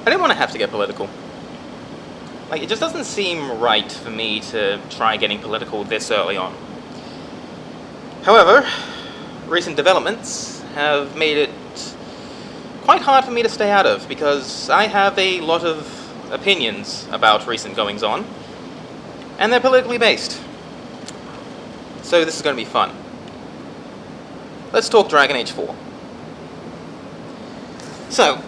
I didn't want to have to get political. Like, it just doesn't seem right for me to try getting political this early on. However, recent developments have made it quite hard for me to stay out of, because I have a lot of opinions about recent goings-on, and they're politically based. So this is going to be fun. Let's talk Dragon Age 4. So,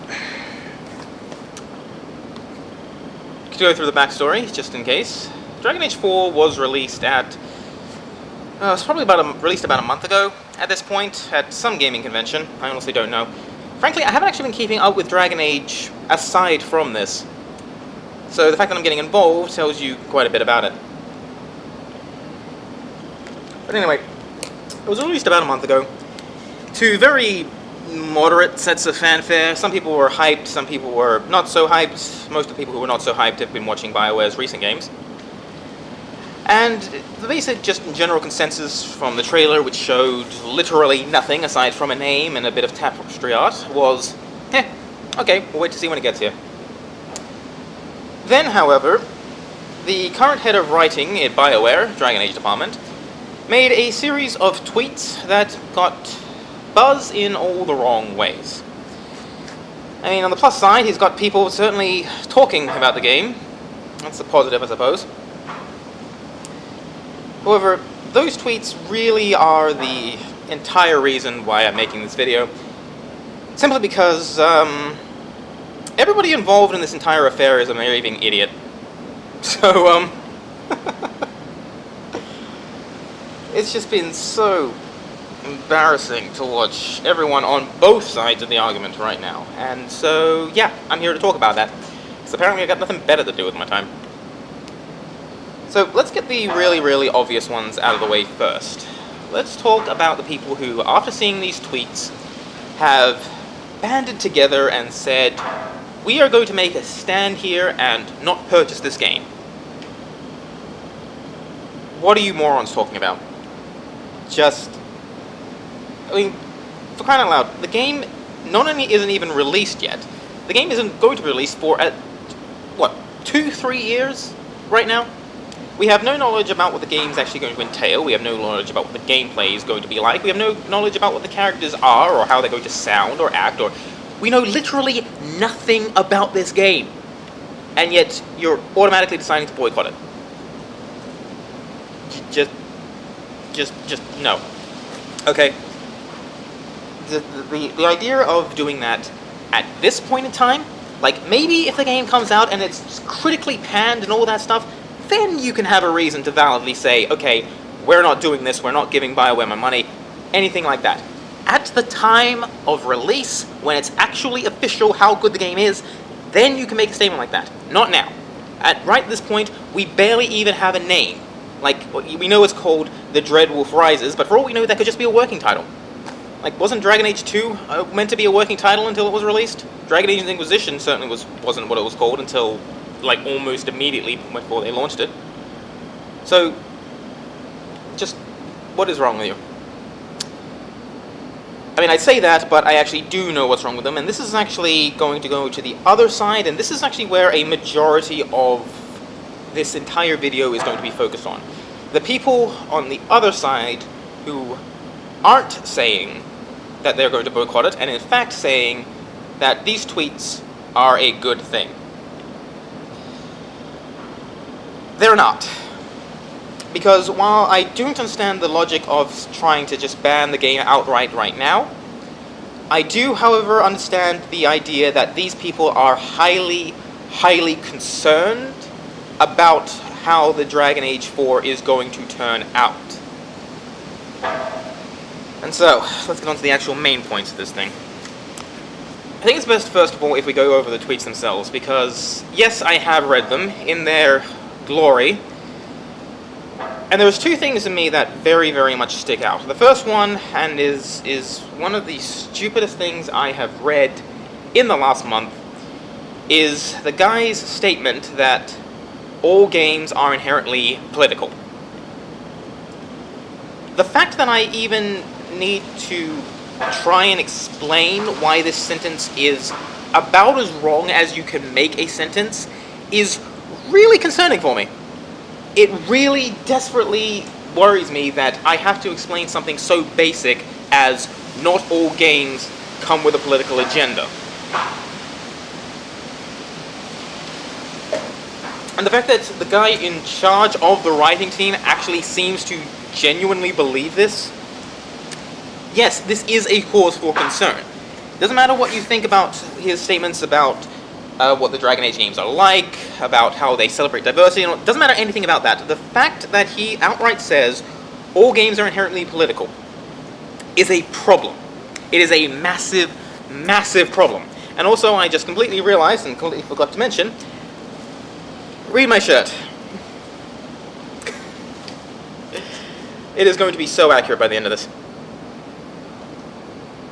to go through the backstory, just in case. Dragon Age 4 was released at... it's probably released about a month ago at this point, at some gaming convention. I honestly don't know. Frankly, I haven't actually been keeping up with Dragon Age aside from this. So the fact that I'm getting involved tells you quite a bit about it. But anyway, it was released about a month ago to very moderate sets of fanfare. Some people were hyped, some people were not so hyped. Most of the people who were not so hyped have been watching BioWare's recent games. And the basic, just general consensus from the trailer, which showed literally nothing aside from a name and a bit of tapestry art, was, okay, we'll wait to see when it gets here. Then, however, the current head of writing at BioWare, Dragon Age Department, made a series of tweets that got buzz in all the wrong ways. I mean, on the plus side, he's got people certainly talking about the game. That's a positive, I suppose. However, those tweets really are the entire reason why I'm making this video. Simply because, everybody involved in this entire affair is a raving idiot. So, it's just been so embarrassing to watch everyone on both sides of the argument right now. And so, yeah, I'm here to talk about that. Because apparently I've got nothing better to do with my time. So, let's get the really, really obvious ones out of the way first. Let's talk about the people who, after seeing these tweets, have banded together and said, we are going to make a stand here and not purchase this game. What are you morons talking about? I mean, for crying out loud, the game not only isn't even released yet, the game isn't going to be released for, 2-3 years right now? We have no knowledge about what the game's actually going to entail, we have no knowledge about what the gameplay is going to be like, we have no knowledge about what the characters are, or how they're going to sound or act, or... We know literally nothing about this game. And yet, you're automatically deciding to boycott it. Just no. Okay. The idea of doing that at this point in time, like, maybe if the game comes out and it's critically panned and all that stuff, then you can have a reason to validly say, okay, we're not doing this, we're not giving BioWare my money, anything like that. At the time of release, when it's actually official how good the game is, then you can make a statement like that. Not now. Right at this point, we barely even have a name. Like, we know it's called The Dreadwolf Rises, but for all we know, that could just be a working title. Like, wasn't Dragon Age 2 meant to be a working title until it was released? Dragon Age Inquisition certainly wasn't what it was called until, like, almost immediately before they launched it. So, just, what is wrong with you? I mean, I say that, but I actually do know what's wrong with them, and this is actually going to go to the other side, and this is actually where a majority of this entire video is going to be focused on. The people on the other side who aren't saying that they're going to boycott it, and in fact saying that these tweets are a good thing. They're not. Because while I don't understand the logic of trying to just ban the game outright right now, I do, however, understand the idea that these people are highly, highly concerned about how the Dragon Age 4 is going to turn out. And so, let's get on to the actual main points of this thing. I think it's best, first of all, if we go over the tweets themselves, because, yes, I have read them in their glory, and there's two things in me that very, very much stick out. The first one, and is one of the stupidest things I have read in the last month, is the guy's statement that all games are inherently political. The fact that I even need to try and explain why this sentence is about as wrong as you can make a sentence is really concerning for me. It really desperately worries me that I have to explain something so basic as not all games come with a political agenda. And the fact that the guy in charge of the writing team actually seems to genuinely believe this, yes, this is a cause for concern. Doesn't matter what you think about his statements about what the Dragon Age games are like, about how they celebrate diversity, doesn't matter anything about that. The fact that he outright says all games are inherently political is a problem. It is a massive, massive problem. And also, I just completely realized, and completely forgot to mention, read my shirt. It is going to be so accurate by the end of this.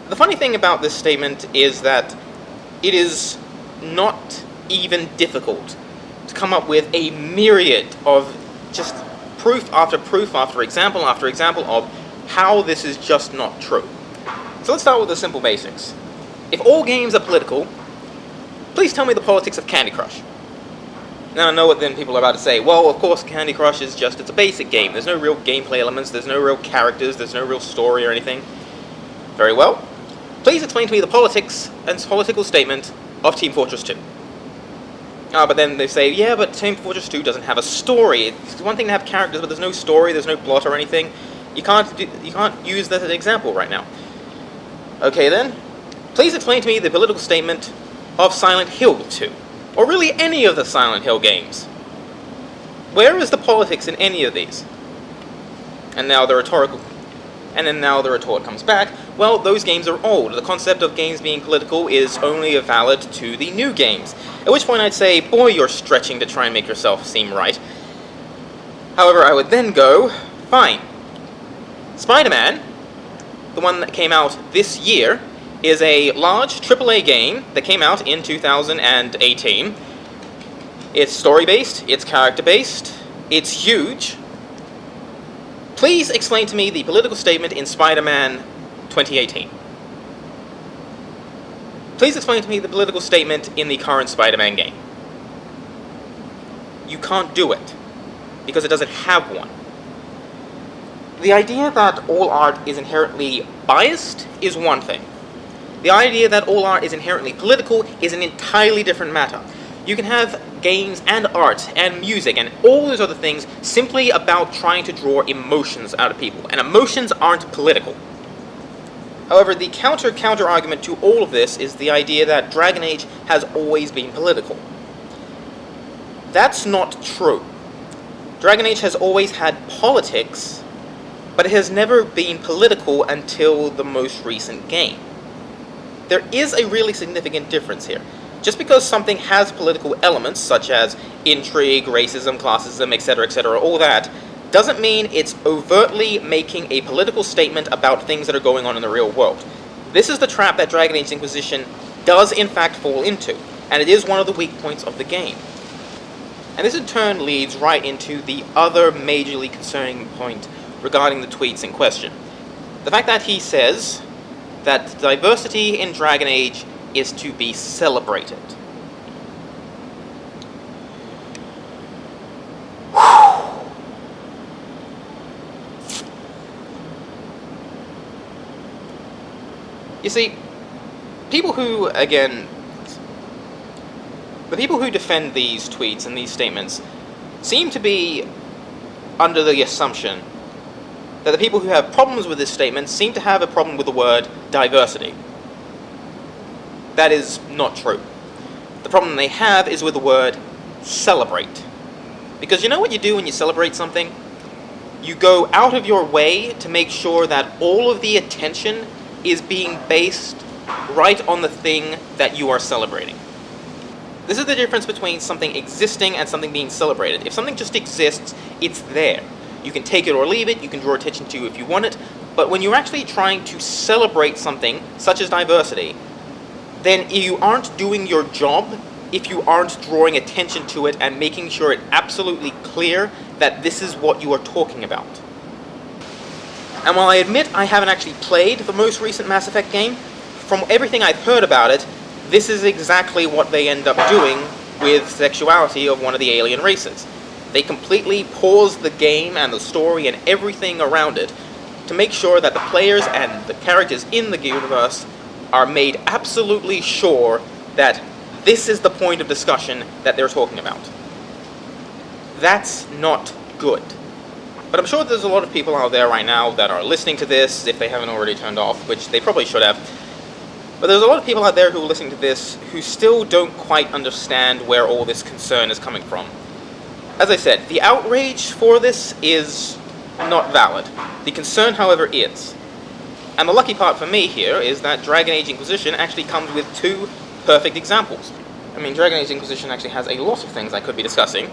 The funny thing about this statement is that it is not even difficult to come up with a myriad of just proof after example of how this is just not true. So let's start with the simple basics. If all games are political, please tell me the politics of Candy Crush. Now I know what then people are about to say, well, of course Candy Crush is just, it's a basic game. There's no real gameplay elements, there's no real characters, there's no real story or anything. Very well. Please explain to me the politics and political statement of Team Fortress 2. But then they say, yeah, but Team Fortress 2 doesn't have a story. It's one thing to have characters, but there's no story, there's no plot or anything. You can't use that as an example right now. Okay then, please explain to me the political statement of Silent Hill 2. Or really any of the Silent Hill games. Where is the politics in any of these? And now the retort comes back, well, those games are old. The concept of games being political is only valid to the new games. At which point I'd say, boy, you're stretching to try and make yourself seem right. However, I would then go, fine. Spider-Man, the one that came out this year, is a large AAA game that came out in 2018. It's story-based, it's character-based, it's huge. Please explain to me the political statement in Spider-Man 2018. Please explain to me the political statement in the current Spider-Man game. You can't do it, because it doesn't have one. The idea that all art is inherently biased is one thing. The idea that all art is inherently political is an entirely different matter. You can have games and art and music and all those other things simply about trying to draw emotions out of people, and emotions aren't political. However, the counter argument to all of this is the idea that Dragon Age has always been political. That's not true. Dragon Age has always had politics, but it has never been political until the most recent game. There is a really significant difference here. Just because something has political elements, such as intrigue, racism, classism, etc., all that, doesn't mean it's overtly making a political statement about things that are going on in the real world. This is the trap that Dragon Age Inquisition does in fact fall into, and it is one of the weak points of the game. And this in turn leads right into the other majorly concerning point regarding the tweets in question. The fact that he says that diversity in Dragon Age is to be celebrated. You see, the people who defend these tweets and these statements seem to be under the assumption that the people who have problems with this statement seem to have a problem with the word diversity. That is not true. The problem they have is with the word celebrate. Because you know what you do when you celebrate something? You go out of your way to make sure that all of the attention is being based right on the thing that you are celebrating. This is the difference between something existing and something being celebrated. If something just exists, it's there. You can take it or leave it, you can draw attention to it if you want it, but when you're actually trying to celebrate something, such as diversity, then you aren't doing your job if you aren't drawing attention to it and making sure it's absolutely clear that this is what you are talking about. And while I admit I haven't actually played the most recent Mass Effect game, from everything I've heard about it, this is exactly what they end up doing with sexuality of one of the alien races. They completely pause the game and the story and everything around it to make sure that the players and the characters in the universe are made absolutely sure that this is the point of discussion that they're talking about. That's not good. But I'm sure there's a lot of people out there right now that are listening to this, if they haven't already turned off, which they probably should have. But there's a lot of people out there who are listening to this who still don't quite understand where all this concern is coming from. As I said, the outrage for this is not valid. The concern, however, is. And the lucky part for me here is that Dragon Age Inquisition actually comes with two perfect examples. I mean, Dragon Age Inquisition actually has a lot of things I could be discussing,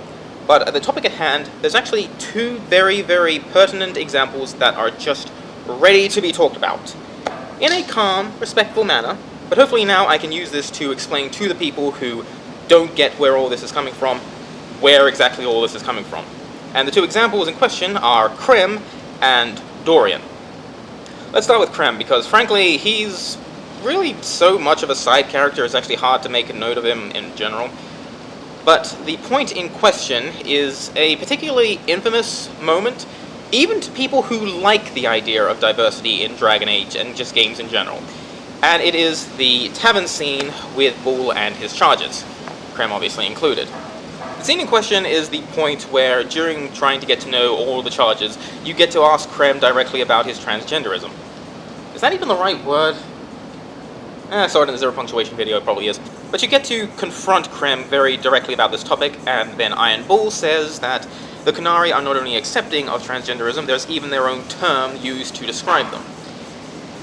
but at the topic at hand, there's actually two very, very pertinent examples that are just ready to be talked about. In a calm, respectful manner, but hopefully now I can use this to explain to the people who don't get where all this is coming from, where exactly all this is coming from. And the two examples in question are Krem and Dorian. Let's start with Krem, because frankly, he's really so much of a side character, it's actually hard to make a note of him in general. But the point in question is a particularly infamous moment, even to people who like the idea of diversity in Dragon Age and just games in general. And it is the tavern scene with Bull and his charges, Krem obviously included. The scene in question is the point where, during trying to get to know all the charges, you get to ask Krem directly about his transgenderism. Is that even the right word? I saw it in the Zero Punctuation video, it probably is. But you get to confront Krem very directly about this topic, and then Iron Bull says that the Qunari are not only accepting of transgenderism, there's even their own term used to describe them.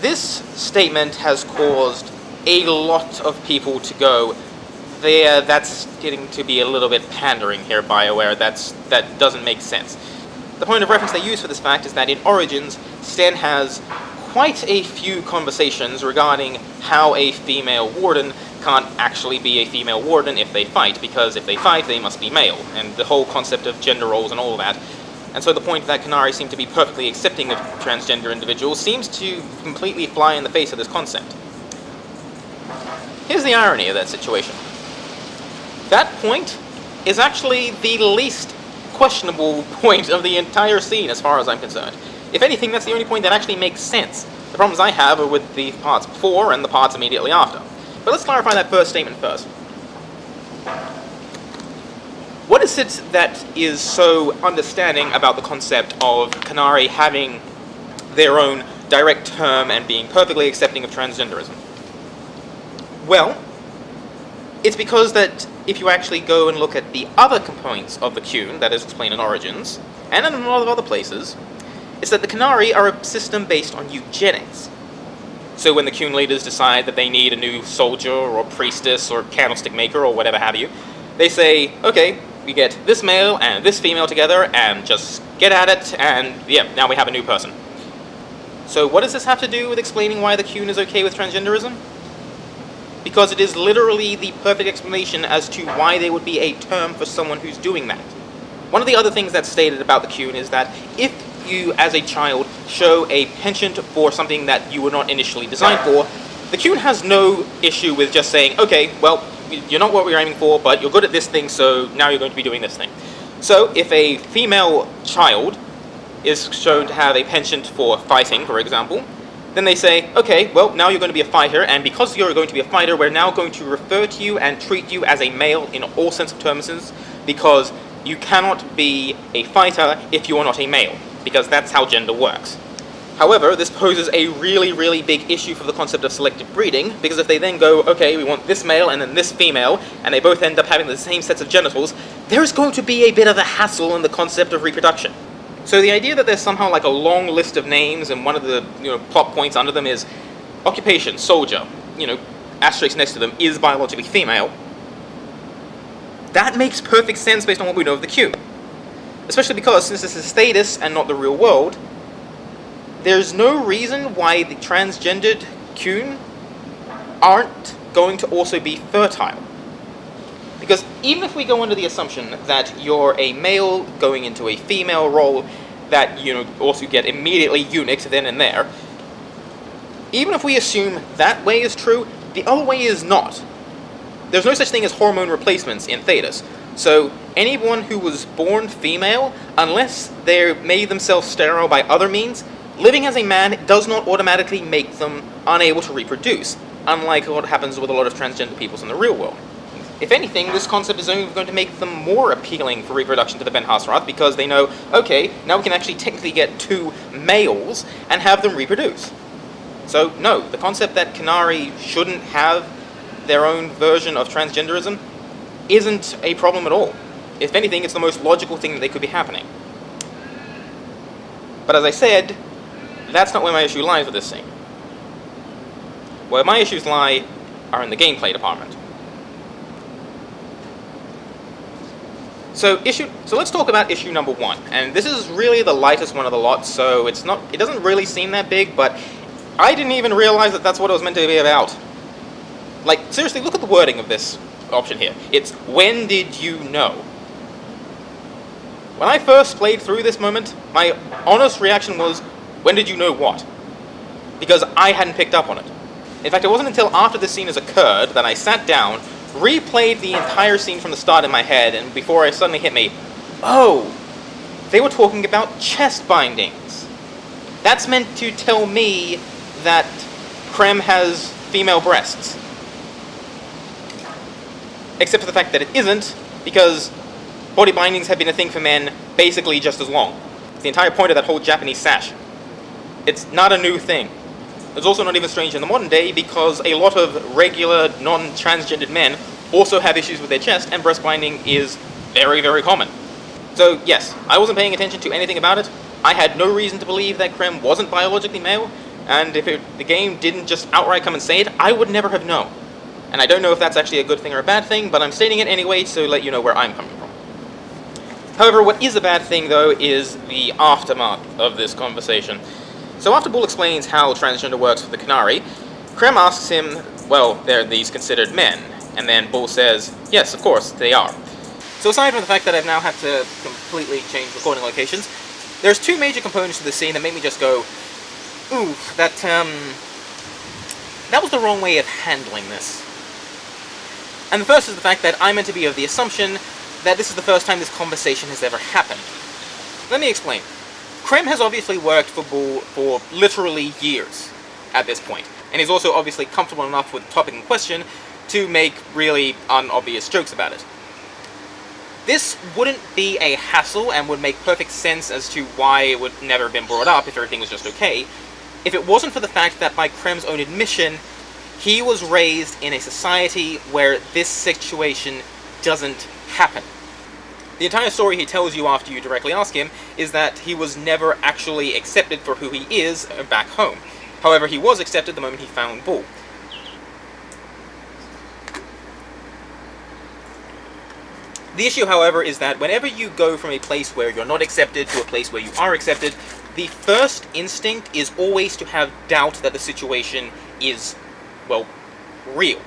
This statement has caused a lot of people to go, that's getting to be a little bit pandering here, BioWare, that doesn't make sense. The point of reference they use for this fact is that in Origins, Sten has quite a few conversations regarding how a female warden can't actually be a female warden if they fight, because if they fight, they must be male, and the whole concept of gender roles and all of that. And so the point that Qunari seem to be perfectly accepting of transgender individuals seems to completely fly in the face of this concept. Here's the irony of that situation. That point is actually the least questionable point of the entire scene as far as I'm concerned. If anything, that's the only point that actually makes sense. The problems I have are with the parts before and the parts immediately after. But let's clarify that first statement first. What is it that is so understanding about the concept of Qunari having their own direct term and being perfectly accepting of transgenderism? Well, it's because that if you actually go and look at the other components of the Qun, that is explained in Origins, and in a lot of other places, it's that the Qunari are a system based on eugenics. So when the Qun leaders decide that they need a new soldier or priestess or candlestick maker or whatever have you, they say, okay, we get this male and this female together and just get at it, and yeah, now we have a new person. So what does this have to do with explaining why the Qun is okay with transgenderism? Because it is literally the perfect explanation as to why there would be a term for someone who's doing that. One of the other things that's stated about the Qun is that if you, as a child, show a penchant for something that you were not initially designed for, the Qun has no issue with just saying, okay, well, you're not what we're aiming for, but you're good at this thing, so now you're going to be doing this thing. So if a female child is shown to have a penchant for fighting, for example, then they say, okay, well, now you're going to be a fighter, and because you're going to be a fighter, we're now going to refer to you and treat you as a male in all sense of terms, because you cannot be a fighter if you are not a male, because that's how gender works. However, this poses a really, really big issue for the concept of selective breeding, because if they then go, okay, we want this male and then this female, and they both end up having the same sets of genitals, there's going to be a bit of a hassle in the concept of reproduction. So the idea that there's somehow like a long list of names and one of the plot points under them is occupation, soldier, asterisk next to them, is biologically female, that makes perfect sense based on what we know of the Qun. Especially because, since this is status and not the real world, there's no reason why the transgendered Qun aren't going to also be fertile. Because even if we go under the assumption that you're a male going into a female role, that also get immediately eunuched then and there, even if we assume that way is true, the other way is not. there's no such thing as hormone replacements in Thetis. So anyone who was born female, unless they made themselves sterile by other means, living as a man does not automatically make them unable to reproduce, unlike what happens with a lot of transgender peoples in the real world. If anything, this concept is only going to make them more appealing for reproduction to the Ben Hassrath, because they know, okay, now we can actually technically get 2 males and have them reproduce. So no, the concept that Qunari shouldn't have their own version of transgenderism isn't a problem at all. If anything, it's the most logical thing that they could be happening. But as I said, that's not where my issue lies with this scene. Where my issues lie are in the gameplay department. So let's talk about issue number 1, and this is really the lightest one of the lot, so it doesn't really seem that big, but I didn't even realize that that's what it was meant to be about. Like, seriously, look at the wording of this option here. It's, when did you know? When I first played through this moment, my honest reaction was, when did you know what? Because I hadn't picked up on it. In fact, it wasn't until after this scene has occurred that I sat down, replayed the entire scene from the start in my head, and before it suddenly hit me, oh, they were talking about chest bindings. That's meant to tell me that Krem has female breasts. Except for the fact that it isn't, because body bindings have been a thing for men basically just as long. It's the entire point of that whole Japanese sash. It's not a new thing. It's also not even strange in the modern day, because a lot of regular, non-transgendered men also have issues with their chest, and breast binding is very, very common. So yes, I wasn't paying attention to anything about it. I had no reason to believe that Krem wasn't biologically male, and if the game didn't just outright come and say it, I would never have known. And I don't know if that's actually a good thing or a bad thing, but I'm stating it anyway to let you know where I'm coming from. However, what is a bad thing, though, is the aftermath of this conversation. So after Bull explains how transgender works for the Qunari, Krem asks him, well, they're these considered men, and then Bull says, yes, of course, they are. So aside from the fact that I've now had to completely change recording locations, there's 2 major components to the scene that make me just go, ooh, that was the wrong way of handling this. And the first is the fact that I'm meant to be of the assumption that this is the first time this conversation has ever happened. Let me explain. Krem has obviously worked for Bull for literally years at this point, and he's also obviously comfortable enough with the topic in question to make really unobvious jokes about it. This wouldn't be a hassle and would make perfect sense as to why it would never have been brought up if everything was just okay, if it wasn't for the fact that by Krem's own admission, he was raised in a society where this situation doesn't happen. The entire story he tells you after you directly ask him is that he was never actually accepted for who he is back home. However, he was accepted the moment he found Bull. The issue, however, is that whenever you go from a place where you're not accepted to a place where you are accepted, the first instinct is always to have doubt that the situation is, well, real.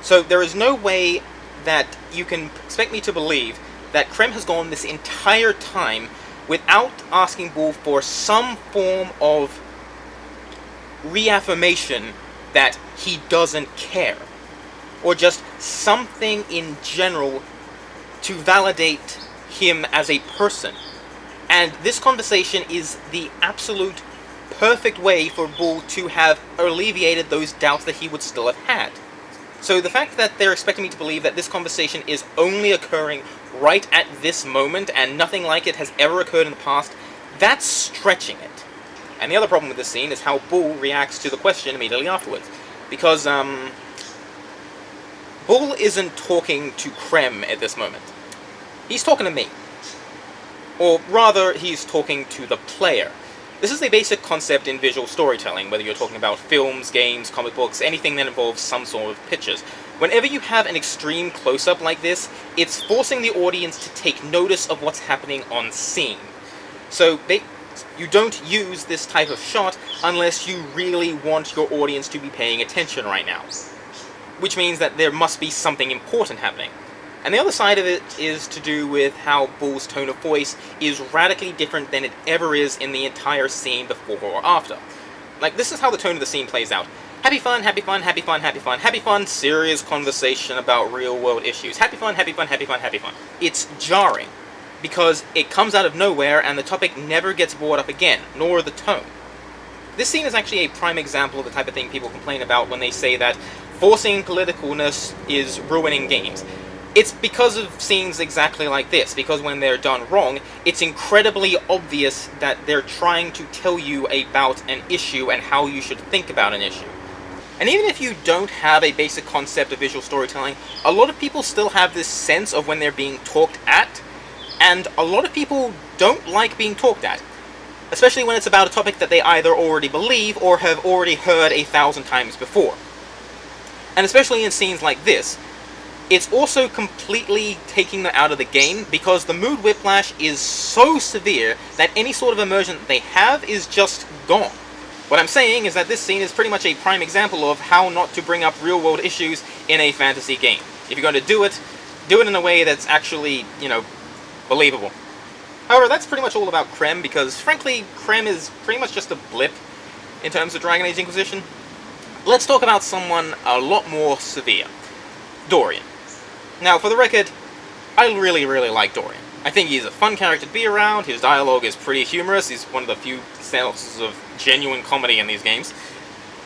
So there is no way that you can expect me to believe that Krem has gone this entire time without asking Bull for some form of reaffirmation that he doesn't care, or just something in general to validate him as a person. And this conversation is the absolute perfect way for Bull to have alleviated those doubts that he would still have had. So the fact that they're expecting me to believe that this conversation is only occurring right at this moment and nothing like it has ever occurred in the past, that's stretching it. And the other problem with this scene is how Bull reacts to the question immediately afterwards. Because, Bull isn't talking to Krem at this moment. He's talking to me. Or rather, he's talking to the player. This is a basic concept in visual storytelling, whether you're talking about films, games, comic books, anything that involves some sort of pictures. Whenever you have an extreme close-up like this, it's forcing the audience to take notice of what's happening on scene. So you don't use this type of shot unless you really want your audience to be paying attention right now. Which means that there must be something important happening. And the other side of it is to do with how Bull's tone of voice is radically different than it ever is in the entire scene before or after. Like, this is how the tone of the scene plays out. Happy fun, happy fun, happy fun, happy fun, happy fun, serious conversation about real-world issues. Happy fun, happy fun, happy fun, happy fun. It's jarring, because it comes out of nowhere and the topic never gets brought up again, nor the tone. This scene is actually a prime example of the type of thing people complain about when they say that forcing politicalness is ruining games. It's because of scenes exactly like this, because when they're done wrong, it's incredibly obvious that they're trying to tell you about an issue and how you should think about an issue. And even if you don't have a basic concept of visual storytelling, a lot of people still have this sense of when they're being talked at, and a lot of people don't like being talked at. Especially when it's about a topic that they either already believe or have already heard 1,000 times before. And especially in scenes like this, it's also completely taking them out of the game because the mood whiplash is so severe that any sort of immersion that they have is just gone. What I'm saying is that this scene is pretty much a prime example of how not to bring up real-world issues in a fantasy game. If you're going to do it in a way that's actually, believable. However, that's pretty much all about Krem, because frankly, Krem is pretty much just a blip in terms of Dragon Age Inquisition. Let's talk about someone a lot more severe. Dorian. Now, for the record, I really, really like Dorian. I think he's a fun character to be around, his dialogue is pretty humorous, he's one of the few sources of genuine comedy in these games,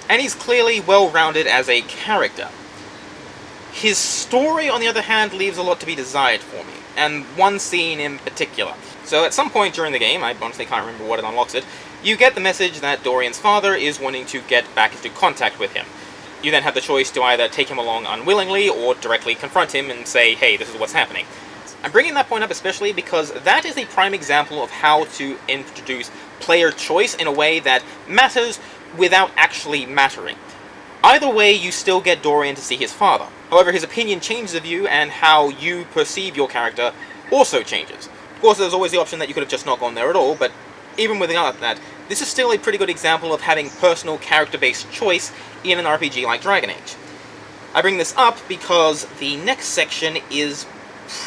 and he's clearly well-rounded as a character. His story, on the other hand, leaves a lot to be desired for me, and one scene in particular. So at some point during the game, I honestly can't remember what it unlocks it, you get the message that Dorian's father is wanting to get back into contact with him. You then have the choice to either take him along unwillingly or directly confront him and say, hey, this is what's happening. I'm bringing that point up especially because that is a prime example of how to introduce player choice in a way that matters without actually mattering. Either way, you still get Dorian to see his father. However, his opinion changes of you, and how you perceive your character also changes. Of course, there's always the option that you could have just not gone there at all, but even without that, this is still a pretty good example of having personal character-based choice in an RPG like Dragon Age. I bring this up because the next section is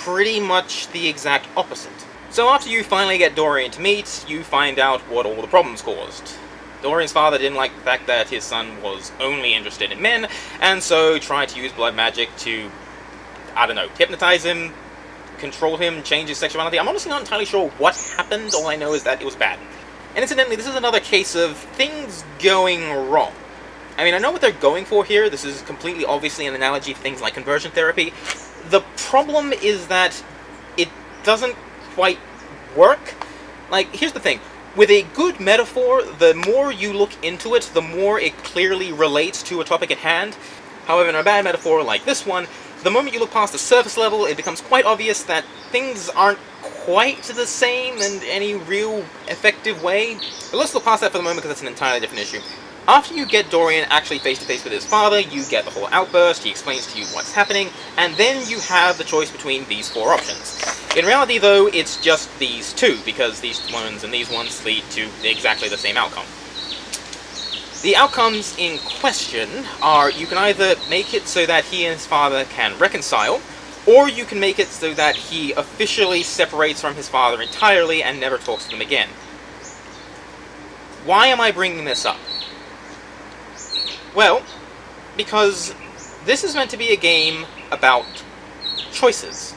pretty much the exact opposite. So after you finally get Dorian to meet, you find out what all the problems caused. Dorian's father didn't like the fact that his son was only interested in men, and so tried to use blood magic to, hypnotize him, control him, change his sexuality. I'm honestly not entirely sure what happened, all I know is that it was bad. And incidentally, this is another case of things going wrong. I mean, I know what they're going for here, this is completely obviously an analogy to things like conversion therapy. The problem is that it doesn't quite work. Like, here's the thing. With a good metaphor, the more you look into it, the more it clearly relates to a topic at hand. However, in a bad metaphor like this one, the moment you look past the surface level, it becomes quite obvious that things aren't quite the same in any real effective way. But let's look past that for the moment because that's an entirely different issue. After you get Dorian actually face-to-face with his father, you get the whole outburst, he explains to you what's happening, and then you have the choice between these four options. In reality, though, it's just these two, because these ones and these ones lead to exactly the same outcome. The outcomes in question are, you can either make it so that he and his father can reconcile, or you can make it so that he officially separates from his father entirely and never talks to them again. Why am I bringing this up? Well, because this is meant to be a game about choices.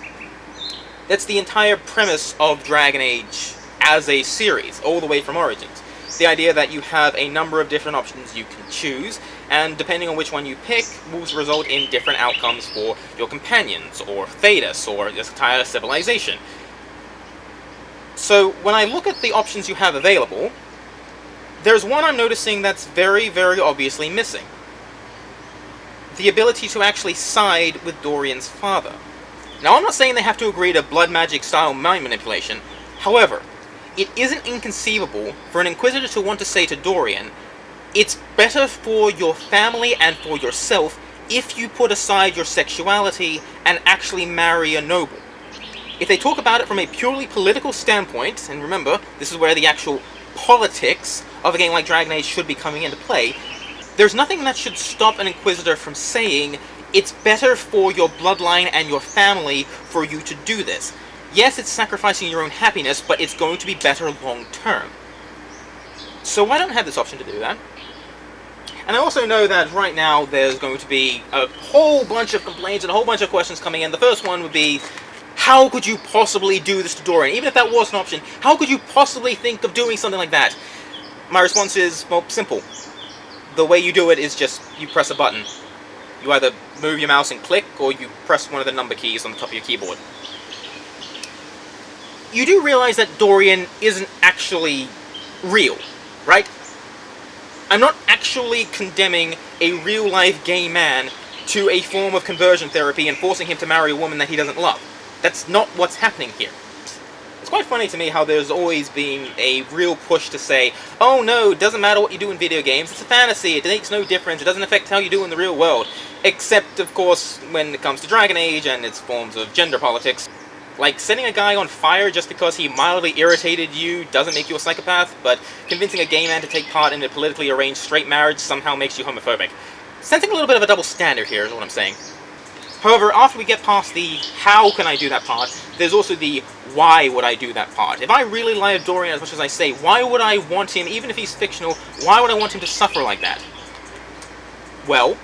That's the entire premise of Dragon Age as a series, all the way from Origins. The idea that you have a number of different options you can choose, and depending on which one you pick, will result in different outcomes for your companions, or Thedas, or this entire civilization. So, when I look at the options you have available, there's one I'm noticing that's very, very obviously missing. The ability to actually side with Dorian's father. Now, I'm not saying they have to agree to blood magic style mind manipulation. However, it isn't inconceivable for an Inquisitor to want to say to Dorian, it's better for your family and for yourself if you put aside your sexuality and actually marry a noble. If they talk about it from a purely political standpoint, and remember, this is where the actual politics of a game like Dragon Age should be coming into play, there's nothing that should stop an Inquisitor from saying, it's better for your bloodline and your family for you to do this. Yes, it's sacrificing your own happiness, but it's going to be better long term. So why don't I have this option to do that? And I also know that right now there's going to be a whole bunch of complaints and a whole bunch of questions coming in. The first one would be, how could you possibly do this to Dorian? Even if that was an option, how could you possibly think of doing something like that? My response is, well, simple. The way you do it is just, you press a button. You either move your mouse and click, or you press one of the number keys on the top of your keyboard. You do realize that Dorian isn't actually real, right? I'm not actually condemning a real-life gay man to a form of conversion therapy and forcing him to marry a woman that he doesn't love. That's not what's happening here. It's quite funny to me how there's always been a real push to say, oh no, it doesn't matter what you do in video games, it's a fantasy, it makes no difference, it doesn't affect how you do in the real world. Except, of course, when it comes to Dragon Age and its forms of gender politics. Like, setting a guy on fire just because he mildly irritated you doesn't make you a psychopath, but convincing a gay man to take part in a politically arranged straight marriage somehow makes you homophobic. Sensing a little bit of a double standard here is what I'm saying. However, after we get past the how can I do that part, there's also the why would I do that part. If I really love Dorian as much as I say, why would I want him, even if he's fictional, why would I want him to suffer like that? Well,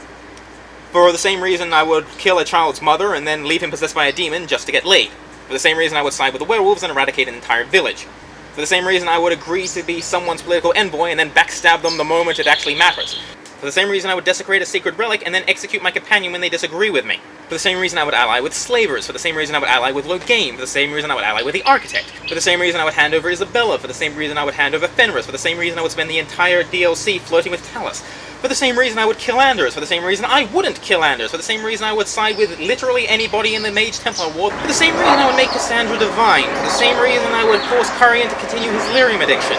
for the same reason I would kill a child's mother and then leave him possessed by a demon just to get laid. For the same reason I would side with the werewolves and eradicate an entire village. For the same reason I would agree to be someone's political envoy and then backstab them the moment it actually matters. For the same reason I would desecrate a sacred relic and then execute my companion when they disagree with me. For the same reason I would ally with slavers. For the same reason I would ally with Loghain. For the same reason I would ally with the Architect. For the same reason I would hand over Isabella. For the same reason I would hand over Fenris. For the same reason I would spend the entire DLC flirting with Talos. For the same reason I would kill Anders. For the same reason I wouldn't kill Anders. For the same reason I would side with literally anybody in the Mage Templar War. For the same reason I would make Cassandra divine. For the same reason I would force Carian to continue his lyrium addiction.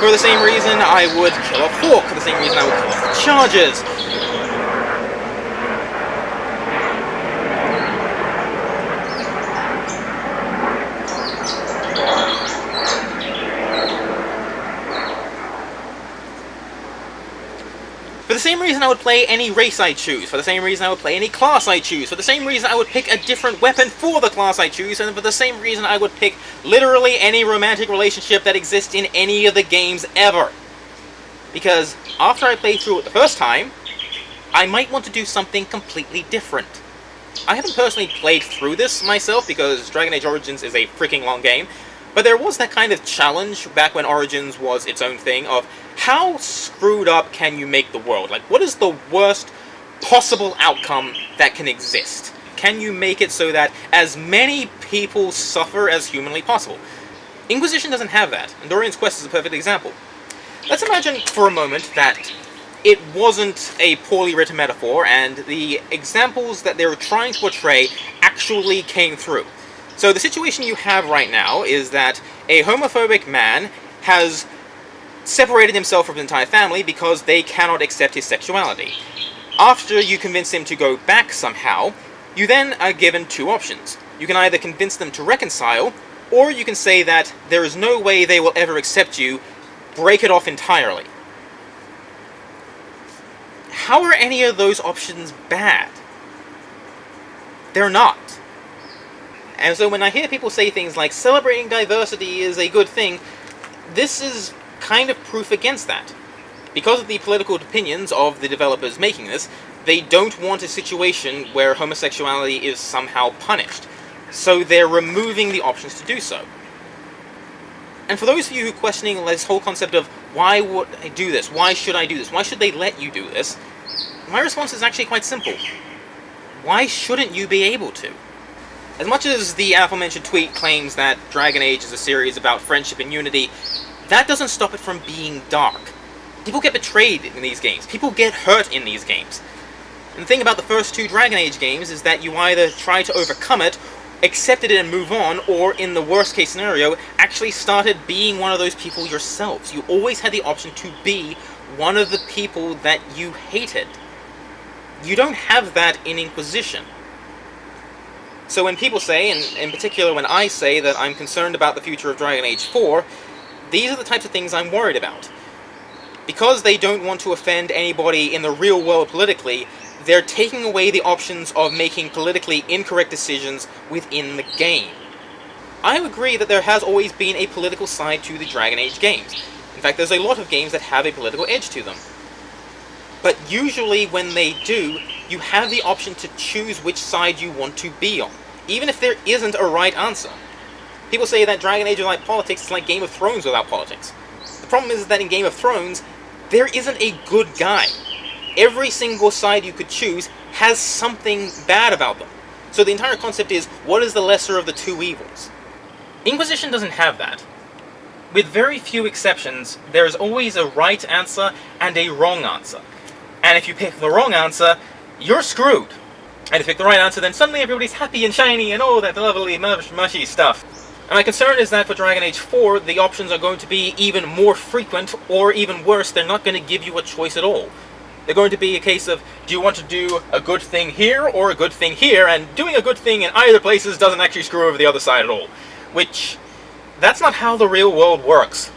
For the same reason I would kill off Hawk. For the same reason I would kill off the Chargers. For the same reason I would play any race I choose, for the same reason I would play any class I choose, for the same reason I would pick a different weapon for the class I choose, and for the same reason I would pick literally any romantic relationship that exists in any of the games ever. Because after I play through it the first time, I might want to do something completely different. I haven't personally played through this myself because Dragon Age Origins is a freaking long game, but there was that kind of challenge back when Origins was its own thing of how screwed up can you make the world? Like, what is the worst possible outcome that can exist? Can you make it so that as many people suffer as humanly possible? Inquisition doesn't have that, and Dorian's Quest is a perfect example. Let's imagine for a moment that it wasn't a poorly written metaphor, and the examples that they were trying to portray actually came through. So the situation you have right now is that a homophobic man has separated himself from his entire family because they cannot accept his sexuality. After you convince him to go back somehow, you then are given two options. You can either convince them to reconcile, or you can say that there is no way they will ever accept you, break it off entirely. How are any of those options bad? They're not. And so when I hear people say things like, celebrating diversity is a good thing, this is kind of proof against that. Because of the political opinions of the developers making this, they don't want a situation where homosexuality is somehow punished. So they're removing the options to do so. And for those of you who are questioning this whole concept of, why would I do this? Why should I do this? Why should they let you do this? My response is actually quite simple. Why shouldn't you be able to? As much as the aforementioned tweet claims that Dragon Age is a series about friendship and unity, that doesn't stop it from being dark. People get betrayed in these games. People get hurt in these games. And the thing about the first two Dragon Age games is that you either try to overcome it, accepted it and move on, or in the worst case scenario, actually started being one of those people yourselves. You always had the option to be one of the people that you hated. You don't have that in Inquisition. So when people say, and in particular when I say that I'm concerned about the future of Dragon Age 4, these are the types of things I'm worried about. Because they don't want to offend anybody in the real world politically, they're taking away the options of making politically incorrect decisions within the game. I agree that there has always been a political side to the Dragon Age games. In fact, there's a lot of games that have a political edge to them. But usually when they do, you have the option to choose which side you want to be on, even if there isn't a right answer. People say that Dragon Age without politics is like Game of Thrones without politics. The problem is that in Game of Thrones, there isn't a good guy. Every single side you could choose has something bad about them. So the entire concept is, what is the lesser of the two evils? Inquisition doesn't have that. With very few exceptions, there's always a right answer and a wrong answer. And if you pick the wrong answer, you're screwed. And if you pick the right answer, then suddenly everybody's happy and shiny and all that lovely, mushy stuff. And my concern is that for Dragon Age 4, the options are going to be even more frequent, or even worse, they're not going to give you a choice at all. They're going to be a case of, do you want to do a good thing here or a good thing here? And doing a good thing in either places doesn't actually screw over the other side at all. Which, that's not how the real world works.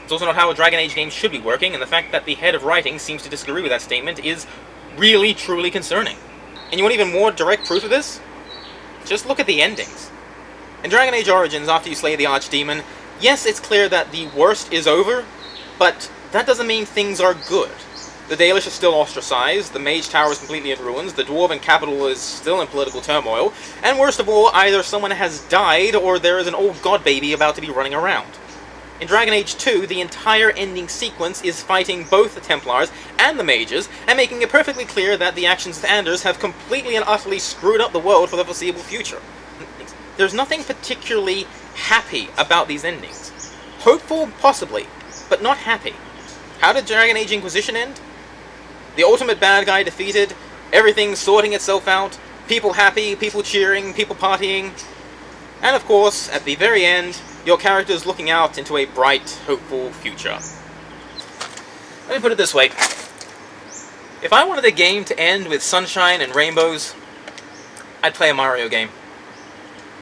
It's also not how a Dragon Age game should be working, and the fact that the head of writing seems to disagree with that statement is really, truly concerning. And you want even more direct proof of this? Just look at the endings. In Dragon Age Origins, after you slay the Archdemon, yes, it's clear that the worst is over, but that doesn't mean things are good. The Dalish are still ostracized, the Mage Tower is completely in ruins, the Dwarven capital is still in political turmoil, and worst of all, either someone has died or there is an old god baby about to be running around. In Dragon Age 2, the entire ending sequence is fighting both the Templars and the Mages, and making it perfectly clear that the actions of Anders have completely and utterly screwed up the world for the foreseeable future. There's nothing particularly happy about these endings. Hopeful, possibly, but not happy. How did Dragon Age Inquisition end? The ultimate bad guy defeated, everything sorting itself out, people happy, people cheering, people partying, and of course, at the very end, your character's looking out into a bright, hopeful future. Let me put it this way. If I wanted a game to end with sunshine and rainbows, I'd play a Mario game.